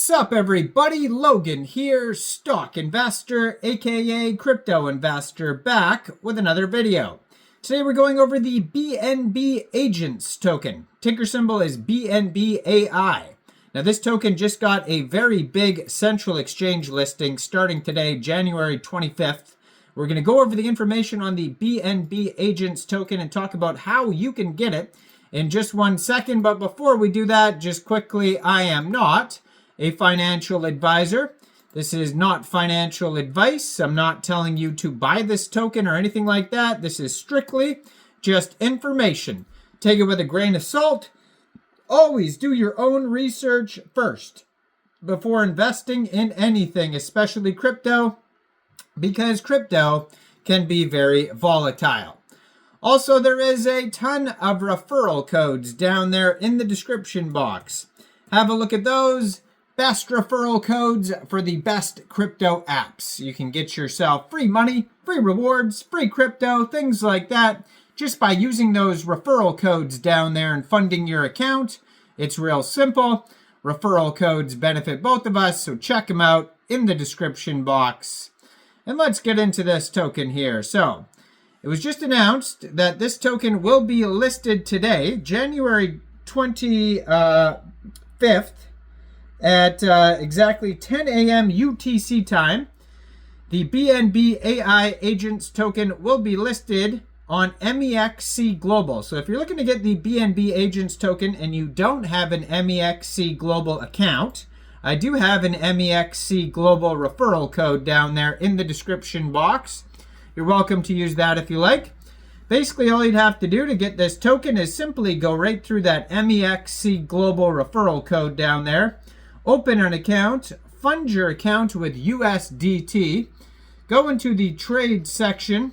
Sup everybody, Logan here, stock investor, aka crypto investor, back with another video. Today we're going over the BNB Agents token. Ticker symbol is BNBAI. Now this token just got a very big central exchange listing starting today, January 25th. We're going to go over the information on the BNB Agents token and talk about how you can get it in just 1 second. But before we do that, just quickly, I am not a financial advisor. This is not financial advice. I'm not telling you to buy this token or anything like that. This is strictly just information. Take it with a grain of salt. Always do your own research first before investing in anything, especially crypto, because crypto can be very volatile. Also, there is a ton of referral codes down there in the description box. Have a look at those. Best referral codes for the best crypto apps. You can get yourself free money, free rewards, free crypto, things like that, just by using those referral codes down there and funding your account. It's real simple. Referral codes benefit both of us, so check them out in the description box. And let's get into this token here. So, it was just announced that this token will be listed today, January 25th, at exactly 10 a.m. UTC time. The BNB AI Agents token will be listed on Mexc Global. So if you're looking to get the BNB Agents token and you don't have an Mexc Global account, I do have an Mexc Global referral code down there in the description box. You're welcome to use that if you like. Basically, all you'd have to do to get this token is simply go right through that Mexc Global referral code down there. Open an account, fund your account with USDT, go into the trade section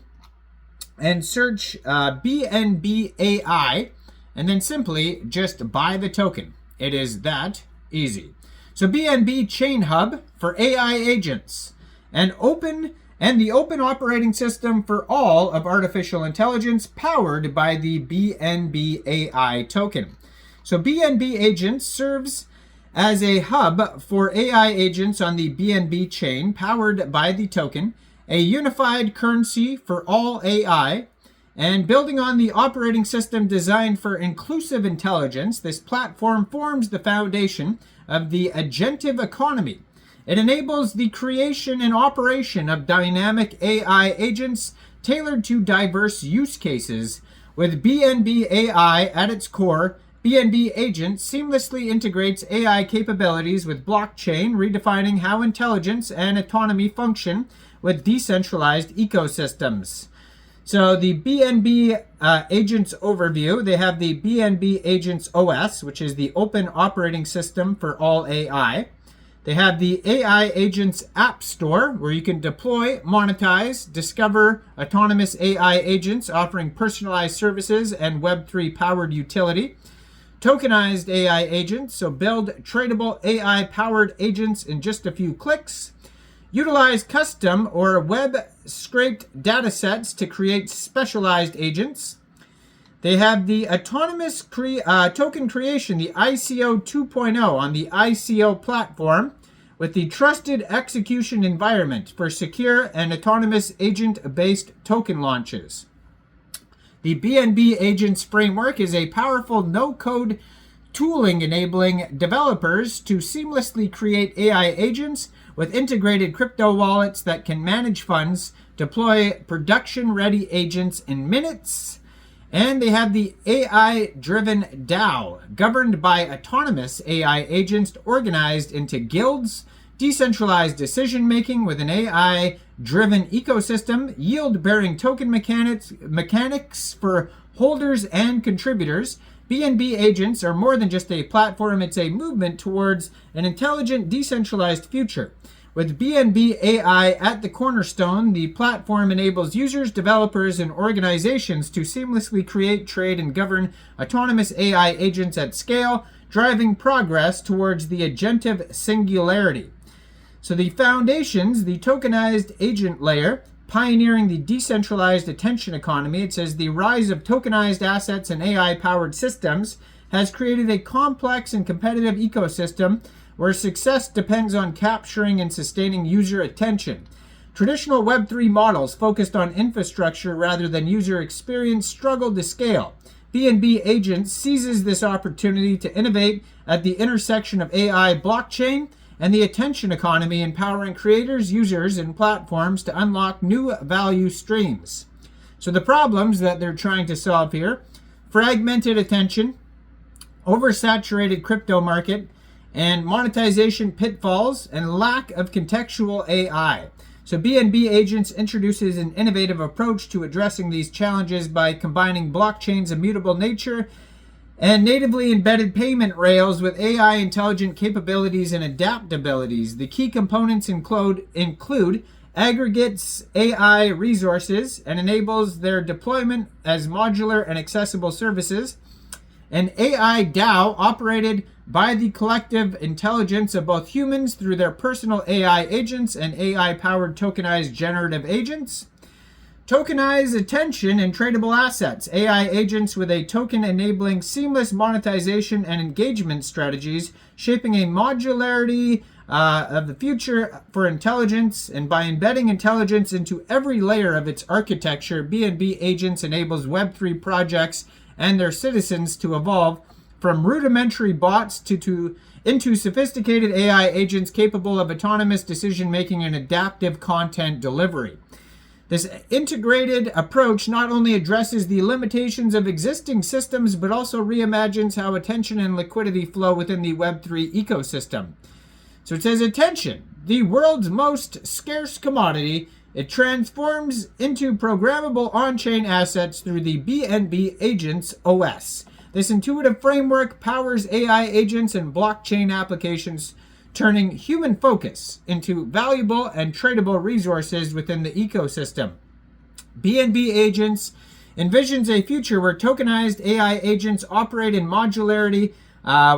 and search BNBAI, and then simply just buy the token. It is that easy. So BNB Chain Hub for AI agents, and the open operating system for all of artificial intelligence powered by the BNBAI token. So BNB Agents serves as a hub for AI agents on the BNB chain powered by the token, a unified currency for all AI, and building on the operating system designed for inclusive intelligence, this platform forms the foundation of the agentive economy. It enables the creation and operation of dynamic AI agents tailored to diverse use cases. With BNB AI at its core, BNB Agent seamlessly integrates AI capabilities with blockchain, redefining how intelligence and autonomy function with decentralized ecosystems. So the BNB Agents overview, they have the BNB Agents OS, which is the open operating system for all AI. They have the AI Agents App Store, where you can deploy, monetize, discover autonomous AI agents offering personalized services and Web3 powered utility. Tokenized AI agents, so build tradable AI-powered agents in just a few clicks. Utilize custom or web-scraped datasets to create specialized agents. They have the autonomous token creation, the ICO 2.0 on the ICO platform with the trusted execution environment for secure and autonomous agent-based token launches. The BNB Agents framework is a powerful no-code tooling enabling developers to seamlessly create AI agents with integrated crypto wallets that can manage funds, deploy production-ready agents in minutes, and they have the AI-driven DAO, governed by autonomous AI agents organized into guilds, decentralized decision-making with an AI-driven ecosystem, yield-bearing token mechanics for holders and contributors. BNB Agents are more than just a platform, it's a movement towards an intelligent, decentralized future. With BNB AI at the cornerstone, the platform enables users, developers, and organizations to seamlessly create, trade, and govern autonomous AI agents at scale, driving progress towards the agentive singularity. So the foundations, the tokenized agent layer, pioneering the decentralized attention economy. It says the rise of tokenized assets and AI-powered systems has created a complex and competitive ecosystem where success depends on capturing and sustaining user attention. Traditional Web3 models focused on infrastructure rather than user experience struggle to scale. BNB Agents seizes this opportunity to innovate at the intersection of AI, blockchain, and the attention economy, empowering creators, users, and platforms to unlock new value streams. So the problems that they're trying to solve here: fragmented attention, oversaturated crypto market, and monetization pitfalls, and lack of contextual AI. So BNB Agents introduces an innovative approach to addressing these challenges by combining blockchain's immutable nature and natively embedded payment rails with AI intelligent capabilities and adaptabilities. The key components include aggregates AI resources and enables their deployment as modular and accessible services. An AI DAO operated by the collective intelligence of both humans through their personal AI agents and AI-powered tokenized generative agents. Tokenized attention and tradable assets. AI agents with a token enabling seamless monetization and engagement strategies, shaping a modularity of the future for intelligence. And by embedding intelligence into every layer of its architecture, BNB Agents enables Web3 projects and their citizens to evolve from rudimentary bots into sophisticated AI agents capable of autonomous decision-making and adaptive content delivery. This integrated approach not only addresses the limitations of existing systems, but also reimagines how attention and liquidity flow within the Web3 ecosystem. So it says, attention, the world's most scarce commodity, it transforms into programmable on-chain assets through the BNB Agents OS. This intuitive framework powers AI agents and blockchain applications, turning human focus into valuable and tradable resources within the ecosystem. BNB Agents envisions a future where tokenized AI agents operate in modularity,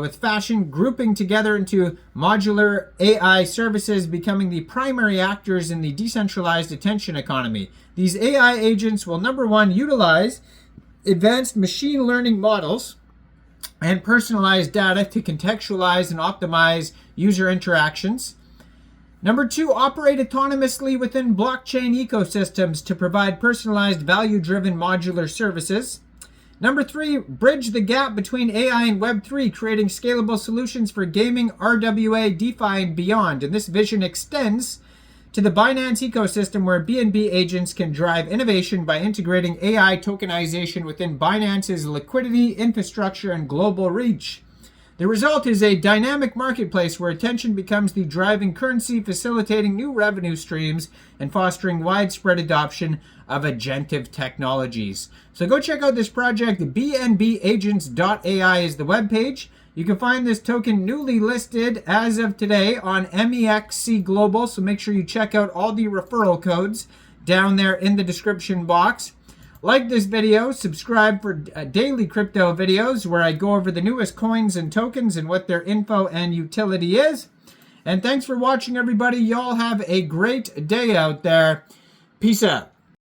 with fashion grouping together into modular AI services, becoming the primary actors in the decentralized attention economy. These AI agents will, number one, utilize advanced machine learning models and personalized data to contextualize and optimize user interactions. Number two, operate autonomously within blockchain ecosystems to provide personalized, value-driven modular services. Number three, bridge the gap between AI and Web3, creating scalable solutions for gaming, RWA, DeFi, and beyond. And this vision extends to the Binance ecosystem, where BNB agents can drive innovation by integrating AI tokenization within Binance's liquidity, infrastructure, and global reach. The result is a dynamic marketplace where attention becomes the driving currency, facilitating new revenue streams and fostering widespread adoption of agentive technologies. So go check out this project. bnbagents.ai is the webpage. You can find this token newly listed as of today on Mexc Global, so make sure you check out all the referral codes down there in the description box. Like this video, subscribe for daily crypto videos where I go over the newest coins and tokens and what their info and utility is. And thanks for watching, everybody. Y'all have a great day out there. Peace out.